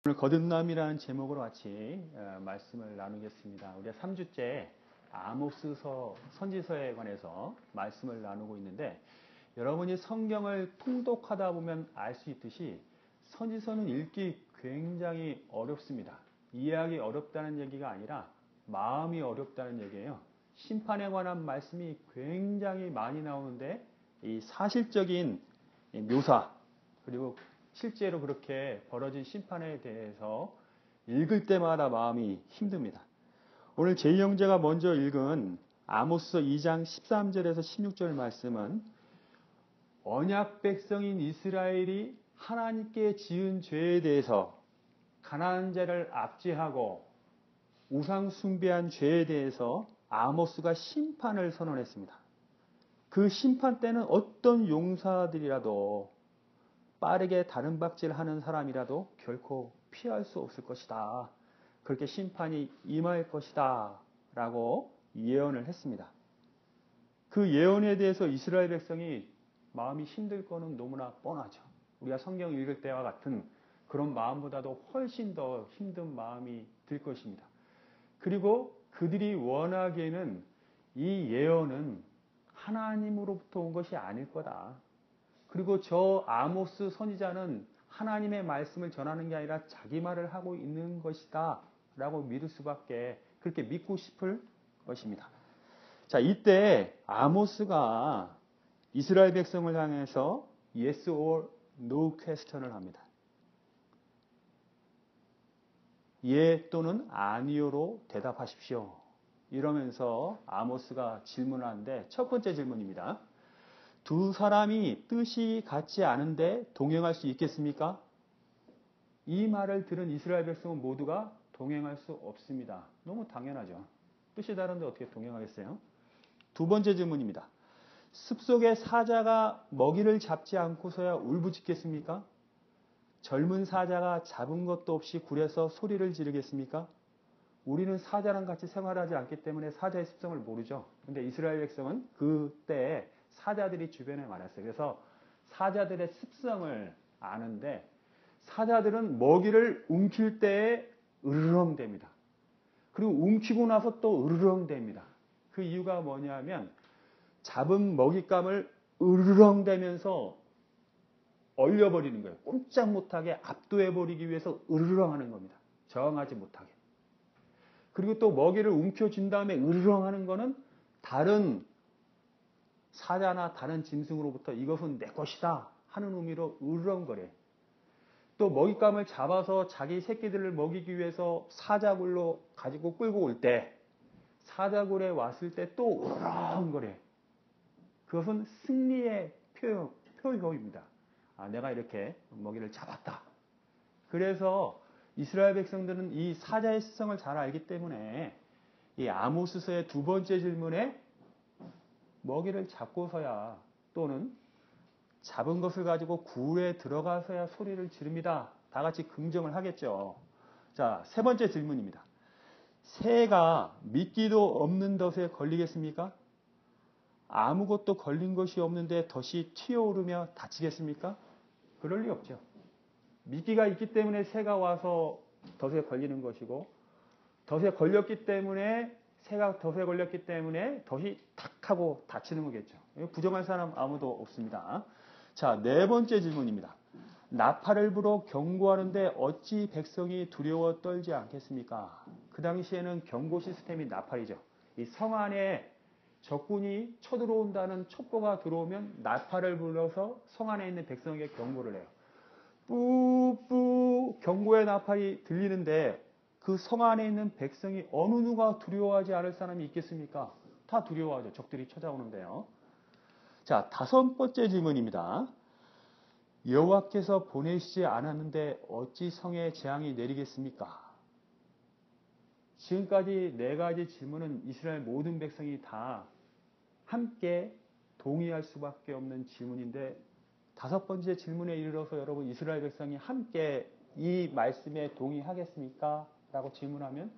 오늘 거듭남이라는 제목으로 같이 말씀을 나누겠습니다. 우리가 3주째 아모스서 선지서에 관해서 말씀을 나누고 있는데, 여러분이 성경을 통독하다 보면 알 수 있듯이 선지서는 읽기 굉장히 어렵습니다. 이해하기 어렵다는 얘기가 아니라 마음이 어렵다는 얘기예요. 심판에 관한 말씀이 굉장히 많이 나오는데, 이 사실적인 묘사, 그리고 실제로 그렇게 벌어진 심판에 대해서 읽을 때마다 마음이 힘듭니다. 오늘 제이 형제가 먼저 읽은 아모스 2장 13절에서 16절 말씀은 언약 백성인 이스라엘이 하나님께 지은 죄에 대해서, 가나안 죄를 압제하고 우상 숭배한 죄에 대해서 아모스가 심판을 선언했습니다. 그 심판 때는 어떤 용사들이라도, 빠르게 다른 박질하는 사람이라도 결코 피할 수 없을 것이다. 그렇게 심판이 임할 것이다. 라고 예언을 했습니다. 그 예언에 대해서 이스라엘 백성이 마음이 힘들 거는 너무나 뻔하죠. 우리가 성경 읽을 때와 같은 그런 마음보다도 훨씬 더 힘든 마음이 들 것입니다. 그리고 그들이 원하기에는 이 예언은 하나님으로부터 온 것이 아닐 거다. 그리고 저 아모스 선지자는 하나님의 말씀을 전하는 게 아니라 자기 말을 하고 있는 것이다 라고 믿을 수밖에, 그렇게 믿고 싶을 것입니다. 자, 이때 아모스가 이스라엘 백성을 향해서 yes or no question을 합니다. 예 또는 아니요로 대답하십시오. 이러면서 아모스가 질문하는데, 첫 번째 질문입니다. 두 사람이 뜻이 같지 않은데 동행할 수 있겠습니까? 이 말을 들은 이스라엘 백성은 모두가 동행할 수 없습니다. 너무 당연하죠. 뜻이 다른데 어떻게 동행하겠어요? 두 번째 질문입니다. 숲속의 사자가 먹이를 잡지 않고서야 울부짖겠습니까? 젊은 사자가 잡은 것도 없이 굴에서 소리를 지르겠습니까? 우리는 사자랑 같이 생활하지 않기 때문에 사자의 습성을 모르죠. 근데 이스라엘 백성은 그때 사자들이 주변에 많았어요. 그래서 사자들의 습성을 아는데, 사자들은 먹이를 움킬 때에 으르렁댑니다. 그리고 움키고 나서 또 으르렁댑니다. 그 이유가 뭐냐면 잡은 먹잇감을 으르렁대면서 얼려버리는 거예요. 꼼짝 못하게 압도해버리기 위해서 으르렁하는 겁니다. 저항하지 못하게. 그리고 또 먹이를 움켜쥔 다음에 으르렁하는 거는 다른 사자나 다른 짐승으로부터 이것은 내 것이다 하는 의미로 으르렁거려요. 또 먹잇감을 잡아서 자기 새끼들을 먹이기 위해서 사자굴로 가지고 끌고 올 때, 사자굴에 왔을 때 또 으르렁거려요. 그것은 승리의 표효입니다. 내가 이렇게 먹이를 잡았다. 그래서 이스라엘 백성들은 이 사자의 습성을 잘 알기 때문에 이 아모스서의 두 번째 질문에 먹이를 잡고서야, 또는 잡은 것을 가지고 굴에 들어가서야 소리를 지릅니다. 다 같이 긍정을 하겠죠. 자, 세 번째 질문입니다. 새가 미끼도 없는 덫에 걸리겠습니까? 아무것도 걸린 것이 없는데 덫이 튀어오르며 다치겠습니까? 그럴 리 없죠. 미끼가 있기 때문에 새가 와서 덫에 걸리는 것이고, 덫에 걸렸기 때문에, 새가 덫에 걸렸기 때문에 덫이 탁 하고 다치는 거겠죠. 부정할 사람 아무도 없습니다. 자, 네 번째 질문입니다. 나팔을 불어 경고하는데 어찌 백성이 두려워 떨지 않겠습니까? 그 당시에는 경고 시스템이 나팔이죠. 이 성 안에 적군이 쳐들어온다는 첩보가 들어오면 나팔을 불러서 성 안에 있는 백성에게 경고를 해요. 뿌뿌 경고의 나팔이 들리는데 그 성 안에 있는 백성이 어느 누가 두려워하지 않을 사람이 있겠습니까? 다 두려워하죠. 적들이 찾아오는데요. 자, 다섯 번째 질문입니다. 여호와께서 보내시지 않았는데 어찌 성에 재앙이 내리겠습니까? 지금까지 네 가지 질문은 이스라엘 모든 백성이 다 함께 동의할 수밖에 없는 질문인데, 다섯 번째 질문에 이르러서 여러분 이스라엘 백성이 함께 이 말씀에 동의하겠습니까? 라고 질문하면,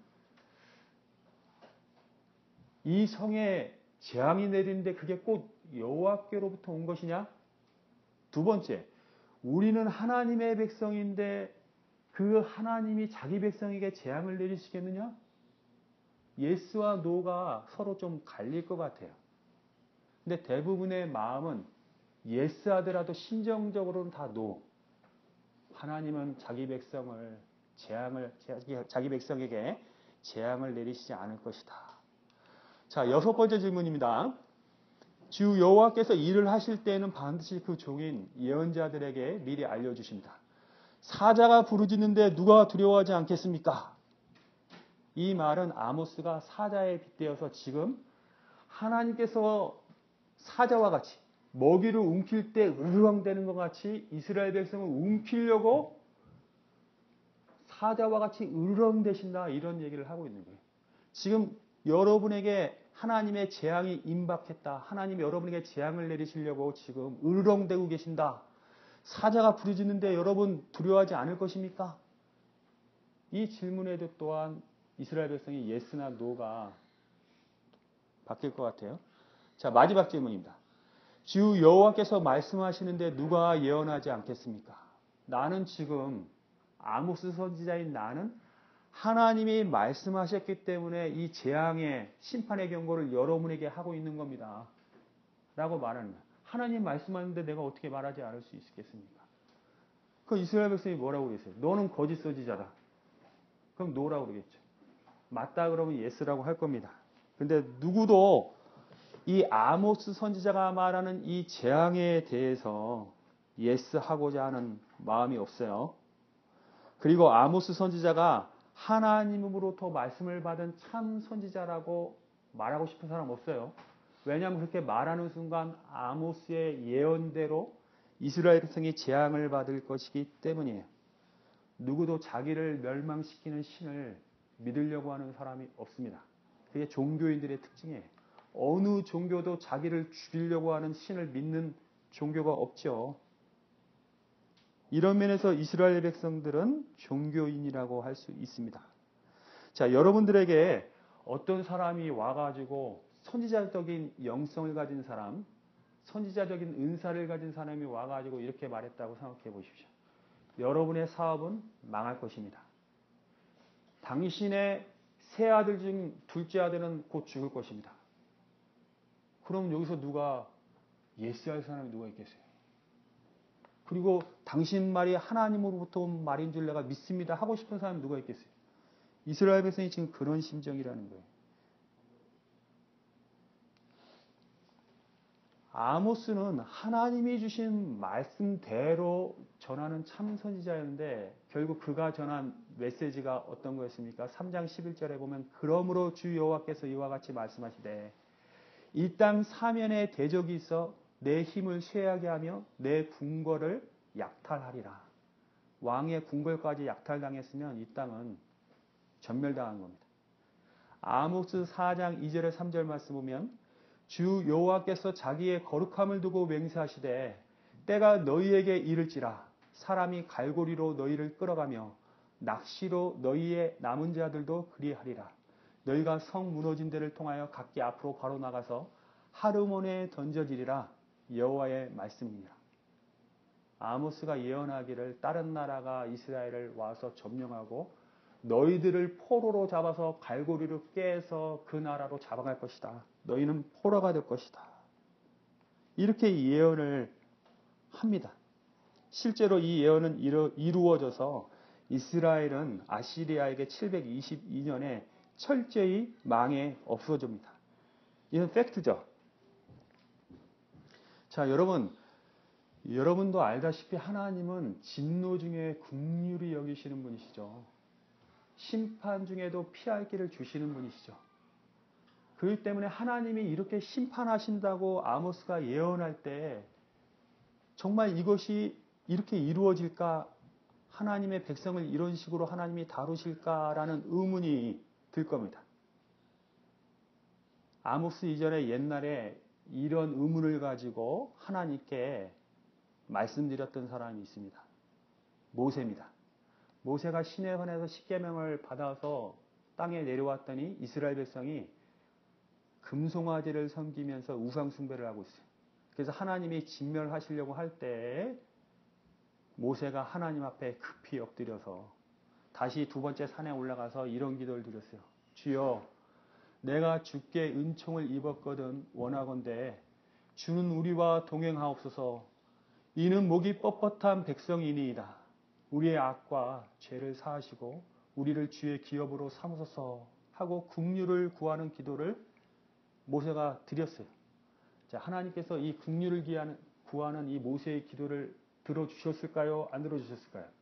이 성에 재앙이 내리는데 그게 꼭 여호와께로부터 온 것이냐? 두 번째, 우리는 하나님의 백성인데 그 하나님이 자기 백성에게 재앙을 내리시겠느냐? 예스와 노가 서로 좀 갈릴 것 같아요. 근데 대부분의 마음은 예스 하더라도 심정적으로는 다 노. 하나님은 자기 백성에게 재앙을 내리시지 않을 것이다. 자, 6번째 질문입니다. 주 여호와께서 일을 하실 때에는 반드시 그 종인 예언자들에게 미리 알려주십니다. 사자가 부르짖는데 누가 두려워하지 않겠습니까? 이 말은 아모스가 사자에 빗대어서 지금 하나님께서 사자와 같이 먹이를 움킬 때 으르렁대는 것 같이 이스라엘 백성을 움키려고 사자와 같이 으르렁대신다, 이런 얘기를 하고 있는 거예요. 지금 여러분에게 하나님의 재앙이 임박했다. 하나님이 여러분에게 재앙을 내리시려고 지금 으르렁대고 계신다. 사자가 부르짖는데 여러분 두려워하지 않을 것입니까? 이 질문에도 또한 이스라엘 백성이 예스나 노가 바뀔 것 같아요. 자, 마지막 질문입니다. 주 여호와께서 말씀하시는데 누가 예언하지 않겠습니까? 나는 지금 아모스 선지자인 나는 하나님이 말씀하셨기 때문에 이 재앙의 심판의 경고를 여러분에게 하고 있는 겁니다. 라고 말하는 거예요. 하나님 말씀하는데 내가 어떻게 말하지 않을 수 있겠습니까? 그 이스라엘 백성이 뭐라고 그랬어요? 너는 거짓 선지자다. 그럼 노라고 그러겠죠. 맞다 그러면 예스라고 할 겁니다. 근데 누구도 이 아모스 선지자가 말하는 이 재앙에 대해서 예스 하고자 하는 마음이 없어요. 그리고 아모스 선지자가 하나님으로부터 말씀을 받은 참 선지자라고 말하고 싶은 사람 없어요. 왜냐하면 그렇게 말하는 순간 아모스의 예언대로 이스라엘 백성이 재앙을 받을 것이기 때문이에요. 누구도 자기를 멸망시키는 신을 믿으려고 하는 사람이 없습니다. 그게 종교인들의 특징이에요. 어느 종교도 자기를 죽이려고 하는 신을 믿는 종교가 없죠. 이런 면에서 이스라엘 백성들은 종교인이라고 할 수 있습니다. 자, 여러분들에게 어떤 사람이 와가지고 선지자적인 영성을 가진 사람, 선지자적인 은사를 가진 사람이 와가지고 이렇게 말했다고 생각해 보십시오. 여러분의 사업은 망할 것입니다. 당신의 세 아들 중 둘째 아들은 곧 죽을 것입니다. 그럼 여기서 누가 예스할 사람이 누가 있겠어요? 그리고 당신 말이 하나님으로부터 온 말인 줄 내가 믿습니다 하고 싶은 사람이 누가 있겠어요? 이스라엘 백성이 지금 그런 심정이라는 거예요. 아모스는 하나님이 주신 말씀대로 전하는 참 선지자였는데 결국 그가 전한 메시지가 어떤 거였습니까? 3장 11절에 보면 그러므로 주 여호와께서 이와 같이 말씀하시되 이 땅 사면에 대적이 있어 내 힘을 쇠하게 하며 내 궁궐을 약탈하리라. 왕의 궁궐까지 약탈당했으면 이 땅은 전멸당한 겁니다. 아모스 4장 2절에 3절 말씀 보면 주 여호와께서 자기의 거룩함을 두고 맹세하시되 때가 너희에게 이를지라 사람이 갈고리로 너희를 끌어가며 낚시로 너희의 남은 자들도 그리하리라. 너희가 성 무너진 데를 통하여 각기 앞으로 바로 나가서 하르몬에 던져지리라. 여호와의 말씀이니라. 아모스가 예언하기를 다른 나라가 이스라엘을 와서 점령하고 너희들을 포로로 잡아서 갈고리로 깨서 그 나라로 잡아갈 것이다. 너희는 포로가 될 것이다. 이렇게 예언을 합니다. 실제로 이 예언은 이루어져서 이스라엘은 아시리아에게 722년에 철저히 망해 없어집니다. 이건 팩트죠. 자, 여러분도 알다시피 하나님은 진노 중에 긍휼히 여기시는 분이시죠. 심판 중에도 피할 길을 주시는 분이시죠. 그렇기 때문에 하나님이 이렇게 심판하신다고 아모스가 예언할 때 정말 이것이 이렇게 이루어질까? 하나님의 백성을 이런 식으로 하나님이 다루실까라는 의문이 들 겁니다. 아모스 이전에 옛날에 이런 의문을 가지고 하나님께 말씀드렸던 사람이 있습니다. 모세입니다. 모세가 시내산에서 십계명을 받아서 땅에 내려왔더니 이스라엘 백성이 금송아지를 섬기면서 우상 숭배를 하고 있어요. 그래서 하나님이 진멸하시려고 할 때 모세가 하나님 앞에 급히 엎드려서 다시 두 번째 산에 올라가서 이런 기도를 드렸어요. 주여, 내가 주께 은총을 입었거든 원하건대 주는 우리와 동행하옵소서. 이는 목이 뻣뻣한 백성이니이다. 우리의 악과 죄를 사하시고 우리를 주의 기업으로 삼으소서 하고 긍휼을 구하는 기도를 모세가 드렸어요. 자, 하나님께서 이 긍휼을 구하는 이 모세의 기도를 들어주셨을까요? 안 들어주셨을까요?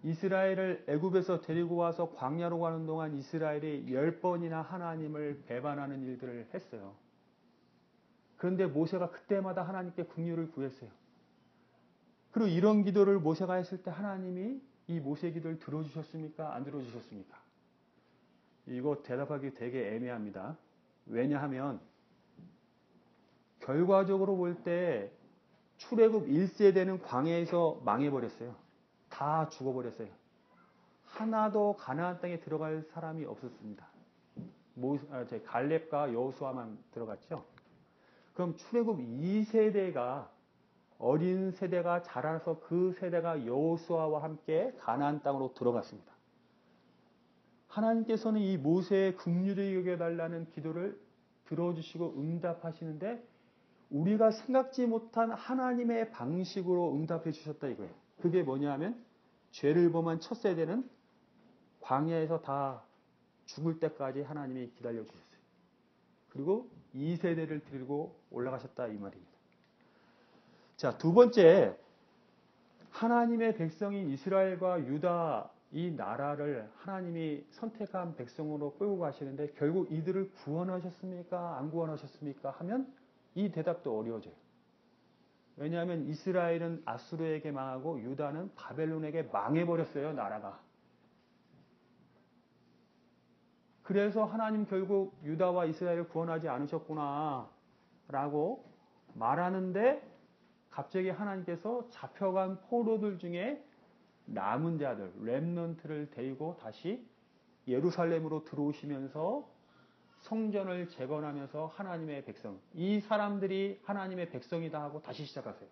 이스라엘을 애굽에서 데리고 와서 광야로 가는 동안 이스라엘이 10번이나 하나님을 배반하는 일들을 했어요. 그런데 모세가 그때마다 하나님께 긍휼을 구했어요. 그리고 이런 기도를 모세가 했을 때 하나님이 이 모세의 기도를 들어주셨습니까? 안 들어주셨습니까? 이거 대답하기 되게 애매합니다. 왜냐하면 결과적으로 볼 때 출애굽 1세대는 광야에서 망해버렸어요. 다 죽어버렸어요. 하나도 가나안 땅에 들어갈 사람이 없었습니다. 갈렙과 여호수아만 들어갔죠. 그럼 출애굽 2세대가 어린 세대가 자라서 그 세대가 여호수아와 함께 가나안 땅으로 들어갔습니다. 하나님께서는 이 모세의 긍휼히 여겨달라는 기도를 들어주시고 응답하시는데 우리가 생각지 못한 하나님의 방식으로 응답해 주셨다 이거예요. 그게 뭐냐 하면 죄를 범한 첫 세대는 광야에서 다 죽을 때까지 하나님이 기다려 주셨어요. 그리고 2세대를 들고 올라가셨다 이 말입니다. 자, 두 번째, 하나님의 백성인 이스라엘과 유다 이 나라를 하나님이 선택한 백성으로 끌고 가시는데 결국 이들을 구원하셨습니까? 안 구원하셨습니까? 하면 이 대답도 어려워져요. 왜냐하면 이스라엘은 아수르에게 망하고 유다는 바벨론에게 망해버렸어요, 나라가. 그래서 하나님 결국 유다와 이스라엘을 구원하지 않으셨구나 라고 말하는데 갑자기 하나님께서 잡혀간 포로들 중에 남은 자들, 렘넌트를 데리고 다시 예루살렘으로 들어오시면서 성전을 재건하면서 하나님의 백성, 이 사람들이 하나님의 백성이다 하고 다시 시작하세요.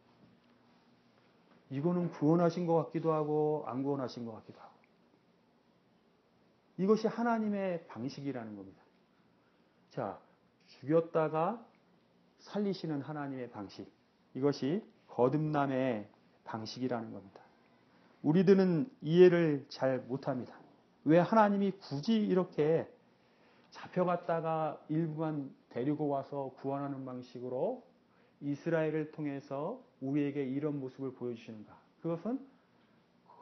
이거는 구원하신 것 같기도 하고 안 구원하신 것 같기도 하고. 이것이 하나님의 방식이라는 겁니다. 자, 죽였다가 살리시는 하나님의 방식. 이것이 거듭남의 방식이라는 겁니다. 우리들은 이해를 잘 못합니다. 왜 하나님이 굳이 이렇게 잡혀갔다가 일부만 데리고 와서 구원하는 방식으로 이스라엘을 통해서 우리에게 이런 모습을 보여주시는가? 그것은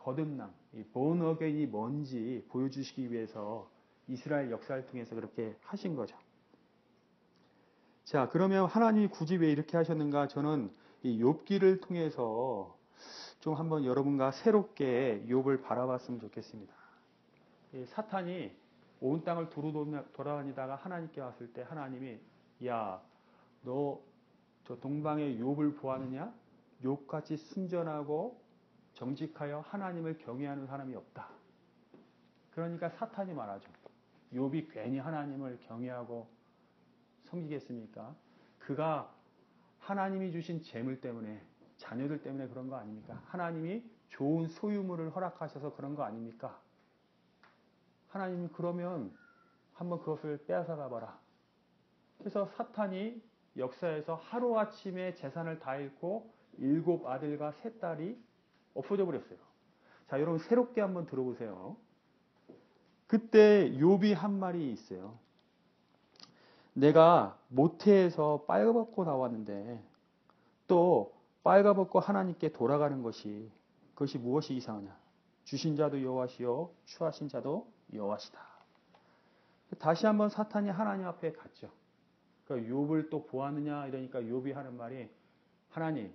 거듭남, born again이 뭔지 보여주시기 위해서 이스라엘 역사를 통해서 그렇게 하신 거죠. 자, 그러면 하나님이 굳이 왜 이렇게 하셨는가? 저는 이 욥기를 통해서 좀 한번 여러분과 새롭게 욥을 바라봤으면 좋겠습니다. 사탄이 온 땅을 두루 돌아다니다가 하나님께 왔을 때 하나님이 야, 너 저 동방의 욥을 보았느냐? 욥같이 순전하고 정직하여 하나님을 경외하는 사람이 없다. 그러니까 사탄이 말하죠. 욥이 괜히 하나님을 경외하고 섬기겠습니까? 그가 하나님이 주신 재물 때문에 자녀들 때문에 그런 거 아닙니까? 하나님이 좋은 소유물을 허락하셔서 그런 거 아닙니까? 하나님이 그러면 한번 그것을 빼앗아가 봐라. 그래서 사탄이 역사에서 하루아침에 재산을 다 잃고 7 아들과 3 딸이 없어져 버렸어요. 자, 여러분 새롭게 한번 들어보세요. 그때 욥이 한 말이 있어요. 내가 모태에서 빨가벗고 나왔는데 또 빨가벗고 하나님께 돌아가는 그것이 무엇이 이상하냐? 주신 자도 여호와시요 취하신 자도 여호와시다. 다시 한번 사탄이 하나님 앞에 갔죠. 그러니까 욥을 또 보았느냐 이러니까 욥이 하는 말이 하나님,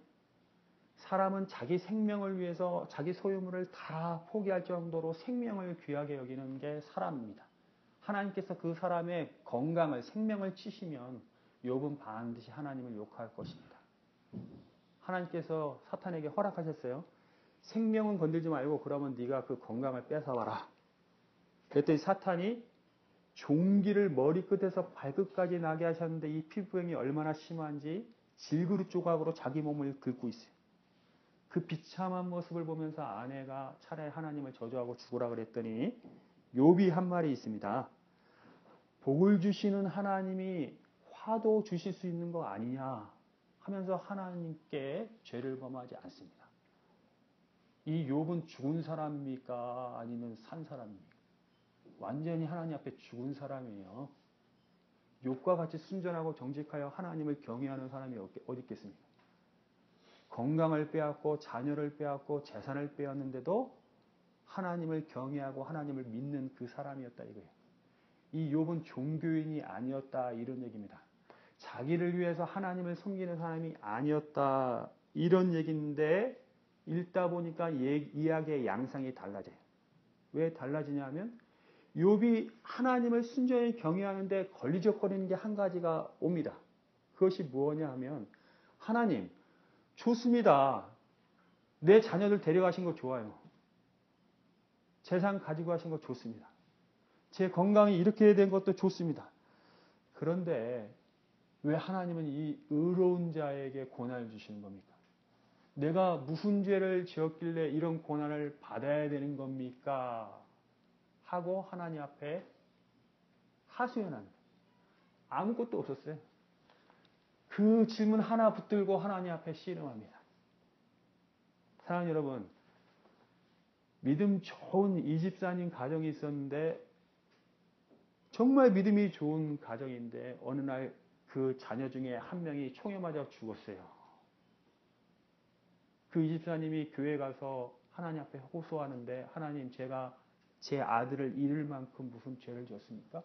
사람은 자기 생명을 위해서 자기 소유물을 다 포기할 정도로 생명을 귀하게 여기는 게 사람입니다. 하나님께서 그 사람의 건강을, 생명을 치시면 욥은 반드시 하나님을 욕할 것입니다. 하나님께서 사탄에게 허락하셨어요. 생명은 건들지 말고 그러면 네가 그 건강을 뺏어와라. 그랬더니 사탄이 종기를 머리끝에서 발끝까지 나게 하셨는데 이 피부병이 얼마나 심한지 질그릇 조각으로 자기 몸을 긁고 있어요. 그 비참한 모습을 보면서 아내가 차라리 하나님을 저주하고 죽으라 그랬더니 욥이 한 말이 있습니다. 복을 주시는 하나님이 화도 주실 수 있는 거 아니냐 하면서 하나님께 죄를 범하지 않습니다. 이 욥은 죽은 사람입니까? 아니면 산 사람입니까? 완전히 하나님 앞에 죽은 사람이에요. 욥과 같이 순전하고 정직하여 하나님을 경외하는 사람이 어디 있겠습니까? 건강을 빼앗고 자녀를 빼앗고 재산을 빼앗는데도 하나님을 경외하고 하나님을 믿는 그 사람이었다 이거예요. 이 욥은 종교인이 아니었다 이런 얘기입니다. 자기를 위해서 하나님을 섬기는 사람이 아니었다 이런 얘기인데 읽다 보니까 이야기의 양상이 달라져요. 왜 달라지냐면 욥이 하나님을 순전히 경외하는데 걸리적거리는 게 한 가지가 옵니다. 그것이 무엇냐 하면 하나님 좋습니다. 내 자녀들 데려가신 거 좋아요. 재산 가지고 가신 거 좋습니다. 제 건강이 이렇게 된 것도 좋습니다. 그런데 왜 하나님은 이 의로운 자에게 고난을 주시는 겁니까? 내가 무슨 죄를 지었길래 이런 고난을 받아야 되는 겁니까? 하고 하나님 앞에 하소연합니다. 아무것도 없었어요. 그 질문 하나 붙들고 하나님 앞에 씨름합니다. 사랑하는 여러분, 믿음 좋은 이 집사님 가정이 있었는데 정말 믿음이 좋은 가정인데 어느 날 그 자녀 중에 한 명이 총에 맞아 죽었어요. 그 이 집사님이 교회 가서 하나님 앞에 호소하는데 하나님 제가 제 아들을 잃을 만큼 무슨 죄를 지었습니까?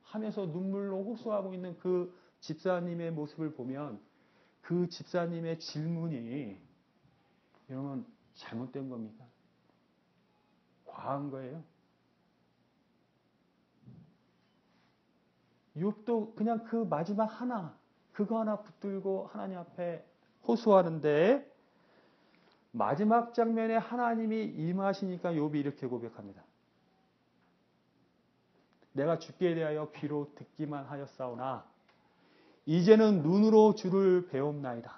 하면서 눈물로 호소하고 있는 그 집사님의 모습을 보면 그 집사님의 질문이 여러분 잘못된 겁니까? 과한 거예요? 욥도 그냥 그 마지막 하나 그거 하나 붙들고 하나님 앞에 호소하는데 마지막 장면에 하나님이 임하시니까 욥이 이렇게 고백합니다. 내가 죽게 대하여 귀로 듣기만 하였사오나 이제는 눈으로 주를 배움나이다.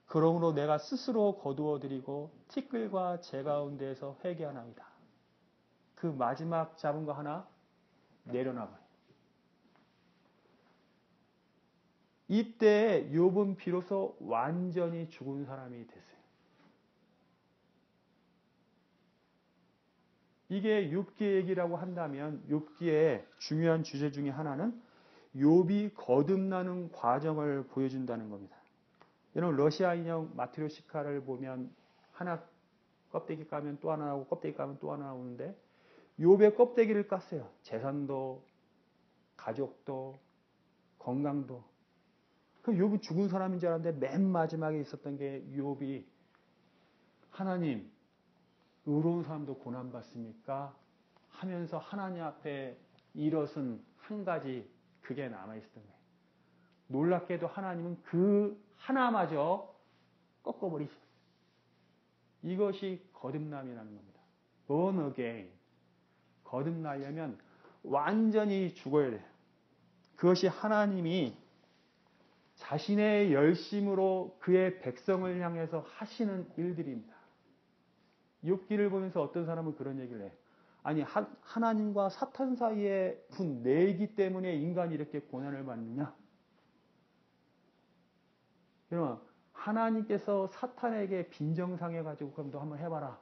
그러므로 내가 스스로 거두어드리고 티끌과 재 가운데에서 회개하나이다. 그 마지막 잡은 거 하나 내려놔봐요. 이때 욥은 비로소 완전히 죽은 사람이 됐어요. 이게 욥기 얘기라고 한다면 욥기의 중요한 주제 중에 하나는 욥이 거듭나는 과정을 보여준다는 겁니다. 여러분 러시아 인형 마트료시카를 보면 하나 껍데기 까면 또 하나 나오고 껍데기 까면 또 하나 나오는데 욥의 껍데기를 깠어요. 재산도 가족도 건강도. 그 욥은 죽은 사람인 줄 알았는데 맨 마지막에 있었던 게 욥이 하나님 의로운 사람도 고난받습니까? 하면서 하나님 앞에 일어선 한 가지 그게 남아있었던 거예요. 놀랍게도 하나님은 그 하나마저 꺾어버리시고 이것이 거듭남이라는 겁니다. Born again. 거듭나려면 완전히 죽어야 돼요. 그것이 하나님이 자신의 열심으로 그의 백성을 향해서 하시는 일들입니다. 욥기를 보면서 어떤 사람은 그런 얘기를 해요. 아니 하나님과 사탄 사이에 무슨 내기 때문에 인간이 이렇게 고난을 받느냐? 여러분 하나님께서 사탄에게 빈정상해가지고 그럼 너 한번 해봐라.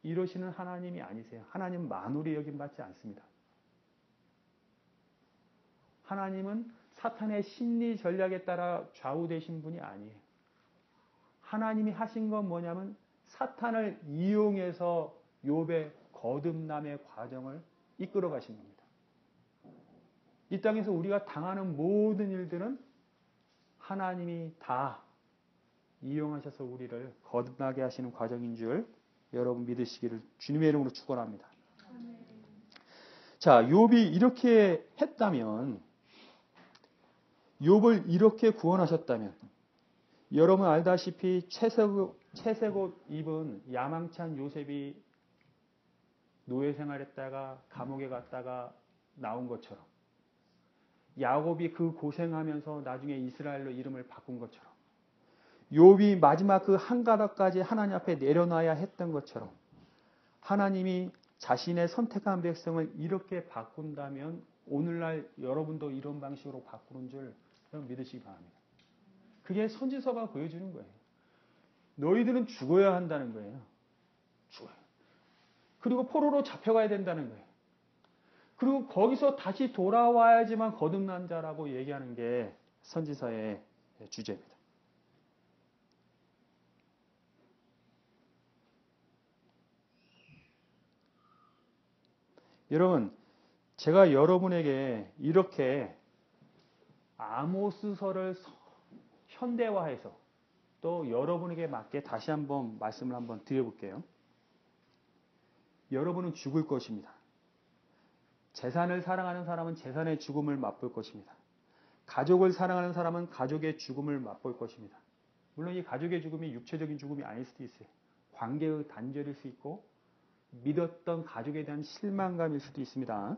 이러시는 하나님이 아니세요. 하나님은 만홀히 여김받지 않습니다. 하나님은 사탄의 심리 전략에 따라 좌우되신 분이 아니에요. 하나님이 하신 건 뭐냐면 사탄을 이용해서 욥의 거듭남의 과정을 이끌어 가신 겁니다. 이 땅에서 우리가 당하는 모든 일들은 하나님이 다 이용하셔서 우리를 거듭나게 하시는 과정인 줄 여러분 믿으시기를 주님의 이름으로 축원합니다. 자, 욥이 이렇게 했다면 욥을 이렇게 구원하셨다면 여러분 알다시피 채색 옷 입은 야망찬 요셉이 노예 생활했다가 감옥에 갔다가 나온 것처럼 야곱이 그 고생하면서 나중에 이스라엘로 이름을 바꾼 것처럼 욥이 마지막 그 한 가닥까지 하나님 앞에 내려놔야 했던 것처럼 하나님이 자신의 선택한 백성을 이렇게 바꾼다면 오늘날 여러분도 이런 방식으로 바꾸는 줄 여러분 믿으시기 바랍니다. 그게 선지서가 보여주는 거예요. 너희들은 죽어야 한다는 거예요. 죽어요. 그리고 포로로 잡혀가야 된다는 거예요. 그리고 거기서 다시 돌아와야지만 거듭난 자라고 얘기하는 게 선지서의 주제입니다. 여러분, 제가 여러분에게 이렇게 아모스서를 현대화해서 또 여러분에게 맞게 다시 한번 말씀을 한번 드려볼게요. 여러분은 죽을 것입니다. 재산을 사랑하는 사람은 재산의 죽음을 맛볼 것입니다. 가족을 사랑하는 사람은 가족의 죽음을 맛볼 것입니다. 물론 이 가족의 죽음이 육체적인 죽음이 아닐 수도 있어요. 관계의 단절일 수 있고 믿었던 가족에 대한 실망감일 수도 있습니다.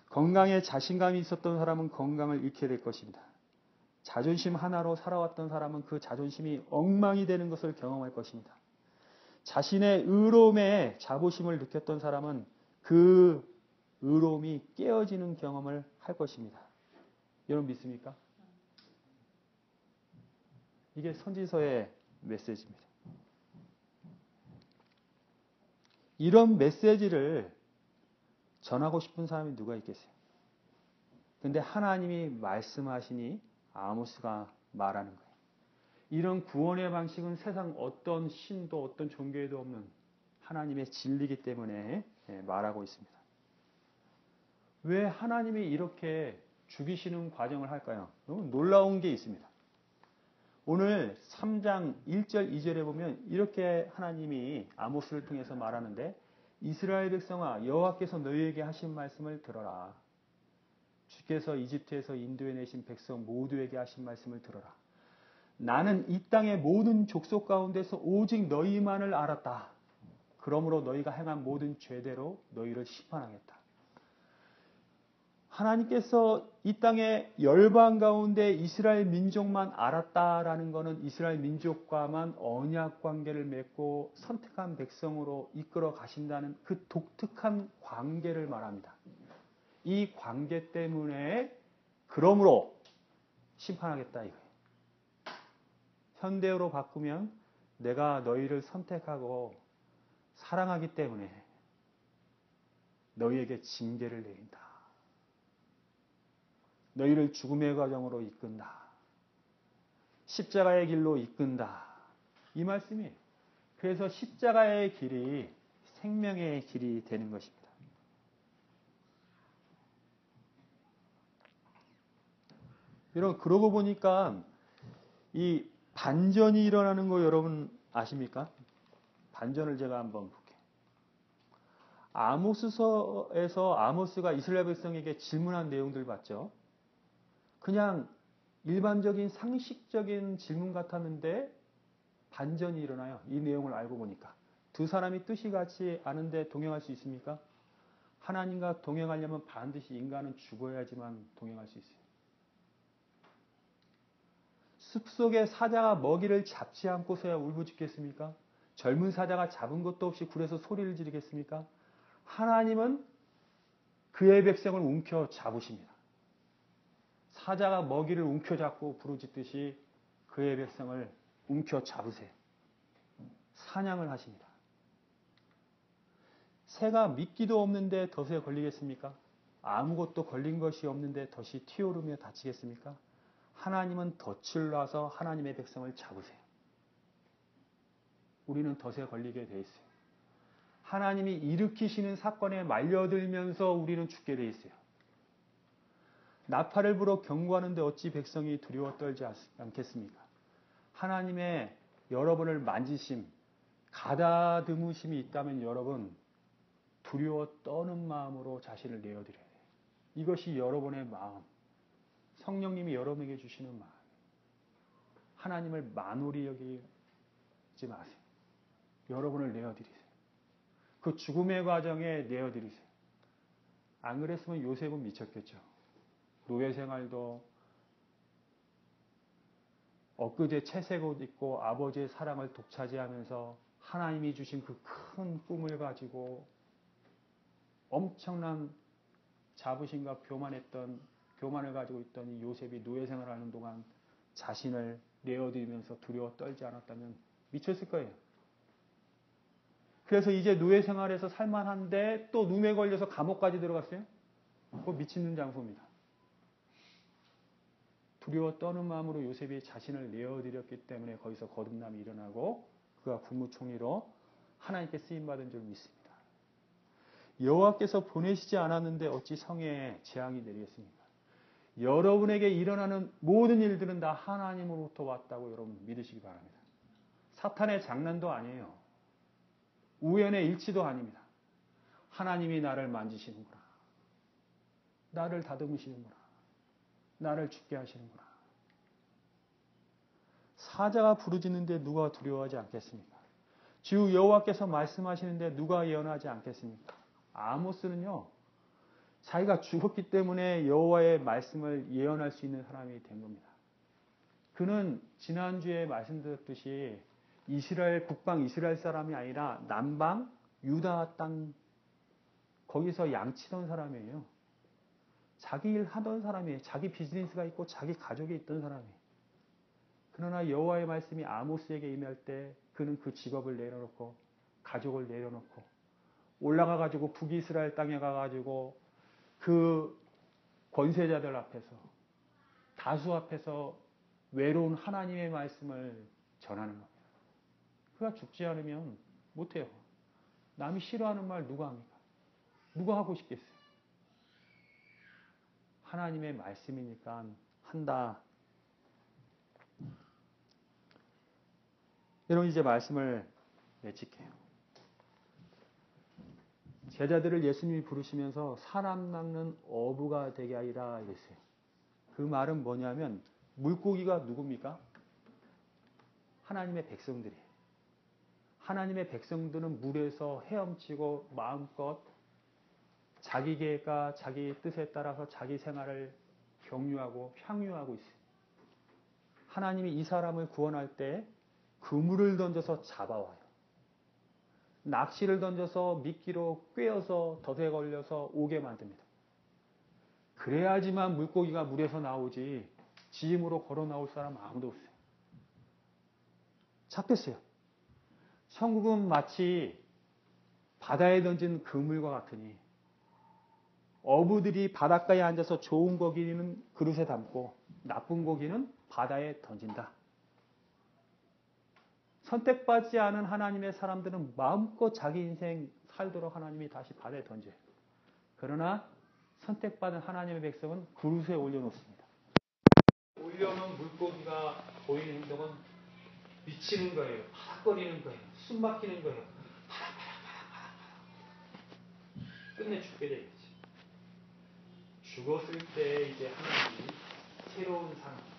건강에 자신감이 있었던 사람은 건강을 잃게 될 것입니다. 자존심 하나로 살아왔던 사람은 그 자존심이 엉망이 되는 것을 경험할 것입니다. 자신의 의로움에 자부심을 느꼈던 사람은 그 의로움이 깨어지는 경험을 할 것입니다. 여러분 믿습니까? 이게 선지서의 메시지입니다. 이런 메시지를 전하고 싶은 사람이 누가 있겠어요? 근데 하나님이 말씀하시니 아모스가 말하는 거예요. 이런 구원의 방식은 세상 어떤 신도 어떤 종교에도 없는 하나님의 진리이기 때문에 말하고 있습니다. 왜 하나님이 이렇게 죽이시는 과정을 할까요? 너무 놀라운 게 있습니다. 오늘 3장 1절 2절에 보면 이렇게 하나님이 아모스를 통해서 말하는데 이스라엘 백성아 여호와께서 너희에게 하신 말씀을 들어라. 주께서 이집트에서 인도해 내신 백성 모두에게 하신 말씀을 들어라. 나는 이 땅의 모든 족속 가운데서 오직 너희만을 알았다. 그러므로 너희가 행한 모든 죄대로 너희를 심판하겠다. 하나님께서 이 땅의 열방 가운데 이스라엘 민족만 알았다라는 것은 이스라엘 민족과만 언약 관계를 맺고 선택한 백성으로 이끌어 가신다는 그 독특한 관계를 말합니다. 이 관계 때문에 그러므로 심판하겠다 이거예요. 현대어로 바꾸면 내가 너희를 선택하고 사랑하기 때문에 너희에게 징계를 내린다. 너희를 죽음의 과정으로 이끈다. 십자가의 길로 이끈다. 이 말씀이에요. 그래서 십자가의 길이 생명의 길이 되는 것입니다. 여러분 그러고 보니까 이 반전이 일어나는 거 여러분 아십니까? 반전을 제가 한번 볼게요. 아모스서에서 아모스가 이스라엘 백성에게 질문한 내용들 봤죠? 그냥 일반적인 상식적인 질문 같았는데 반전이 일어나요. 이 내용을 알고 보니까. 두 사람이 뜻이 같지 않은데 동행할 수 있습니까? 하나님과 동행하려면 반드시 인간은 죽어야지만 동행할 수 있어요. 숲속의 사자가 먹이를 잡지 않고서야 울부짖겠습니까? 젊은 사자가 잡은 것도 없이 굴에서 소리를 지르겠습니까? 하나님은 그의 백성을 움켜 잡으십니다. 사자가 먹이를 움켜잡고 부르짖듯이 그의 백성을 움켜잡으세요. 사냥을 하십니다. 새가 미끼도 없는데 덫에 걸리겠습니까? 아무것도 걸린 것이 없는데 덫이 튀어오르며 다치겠습니까? 하나님은 덫을 놔서 하나님의 백성을 잡으세요. 우리는 덫에 걸리게 돼 있어요. 하나님이 일으키시는 사건에 말려들면서 우리는 죽게 돼 있어요. 나팔을 불어 경고하는데 어찌 백성이 두려워 떨지 않겠습니까? 하나님의 여러분을 만지심, 가다듬으심이 있다면 여러분 두려워 떠는 마음으로 자신을 내어드려야 돼요. 이것이 여러분의 마음, 성령님이 여러분에게 주시는 마음. 하나님을 만홀히 여기지 마세요. 여러분을 내어드리세요. 그 죽음의 과정에 내어드리세요. 안 그랬으면 요셉은 미쳤겠죠. 노예 생활도 엊그제 채색 옷 입고 아버지의 사랑을 독차지하면서 하나님이 주신 그 큰 꿈을 가지고 엄청난 자부심과 교만을 가지고 있던 이 요셉이 노예 생활을 하는 동안 자신을 내어드리면서 두려워 떨지 않았다면 미쳤을 거예요. 그래서 이제 노예 생활에서 살만한데 또 눈에 걸려서 감옥까지 들어갔어요. 그거 미치는 장소입니다. 두려워 떠는 마음으로 요셉이 자신을 내어드렸기 때문에 거기서 거듭남이 일어나고 그가 국무총리로 하나님께 쓰임받은 줄 믿습니다. 여호와께서 보내시지 않았는데 어찌 성에 재앙이 내리겠습니까? 여러분에게 일어나는 모든 일들은 다 하나님으로부터 왔다고 여러분 믿으시기 바랍니다. 사탄의 장난도 아니에요. 우연의 일치도 아닙니다. 하나님이 나를 만지시는구나. 나를 다듬으시는구나. 나를 죽게 하시는구나. 사자가 부르짖는데 누가 두려워하지 않겠습니까? 주 여호와께서 말씀하시는데 누가 예언하지 않겠습니까? 아모스는요, 자기가 죽었기 때문에 여호와의 말씀을 예언할 수 있는 사람이 된 겁니다. 그는 지난주에 말씀드렸듯이 이스라엘 북방 이스라엘 사람이 아니라 남방 유다 땅 거기서 양치던 사람이에요. 자기 일 하던 사람이에요. 자기 비즈니스가 있고 자기 가족이 있던 사람이에요. 그러나 여호와의 말씀이 아모스에게 임할 때 그는 그 직업을 내려놓고 가족을 내려놓고 올라가가지고 북이스라엘 땅에 가가지고 그 권세자들 앞에서 다수 앞에서 외로운 하나님의 말씀을 전하는 겁니다. 그가 죽지 않으면 못해요. 남이 싫어하는 말 누가 합니까? 누가 하고 싶겠어요? 하나님의 말씀이니까 한다. 여러분 이제 말씀을 맺힐게요. 제자들을 예수님이 부르시면서 사람 낚는 어부가 되게 하리라 이랬어요. 그 말은 뭐냐면 물고기가 누굽니까? 하나님의 백성들이에요. 하나님의 백성들은 물에서 헤엄치고 마음껏 자기 계획과 자기 뜻에 따라서 자기 생활을 경유하고 향유하고 있어요. 하나님이 이 사람을 구원할 때 그물을 던져서 잡아와요. 낚시를 던져서 미끼로 꿰어서 덫에 걸려서 오게 만듭니다. 그래야지만 물고기가 물에서 나오지 지 힘으로 걸어 나올 사람 아무도 없어요. 잡겠어요. 천국은 마치 바다에 던진 그물과 같으니 어부들이 바닷가에 앉아서 좋은 고기는 그릇에 담고 나쁜 고기는 바다에 던진다. 선택받지 않은 하나님의 사람들은 마음껏 자기 인생 살도록 하나님이 다시 바다에 던져요. 그러나 선택받은 하나님의 백성은 그릇에 올려놓습니다. 올려놓은 물고기가 보이는 행동은 미치는 거예요. 파닥거리는 거예요. 숨 막히는 거예요. 끝내 죽게 되겠지. 죽었을 때 이제 하나님이 새로운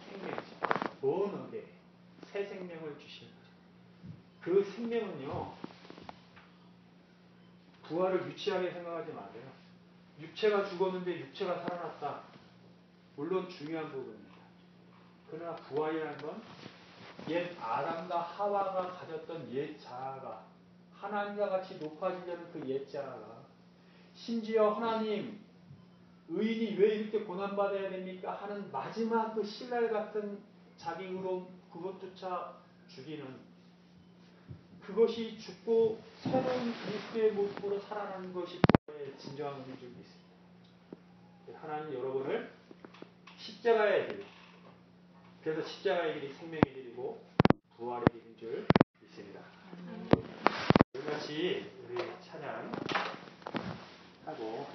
생명이죠. 번하게 새 생명을 주시는 거죠. 그 생명은요, 부활을 유치하게 생각하지 마세요. 육체가 죽었는데 육체가 살아났다. 물론 중요한 부분입니다. 그러나 부활이라는 건 옛 아담과 하와가 가졌던 옛 자아가 하나님과 같이 높아지려는 그 옛 자아가 심지어 하나님 의인이 왜 이렇게 고난받아야 됩니까? 하는 마지막 그 신랄 같은 자기 의로움 그것조차 죽이는 그것이 죽고 새로운 그리스도의 모습으로 살아나는 것이 부활의 진정한 의미인 줄 믿습니다. 하나님 여러분을 십자가의 길, 그래서 십자가의 길이 생명의 길이고 부활의 길인 줄 믿습니다. 우리 같이 우리 찬양하고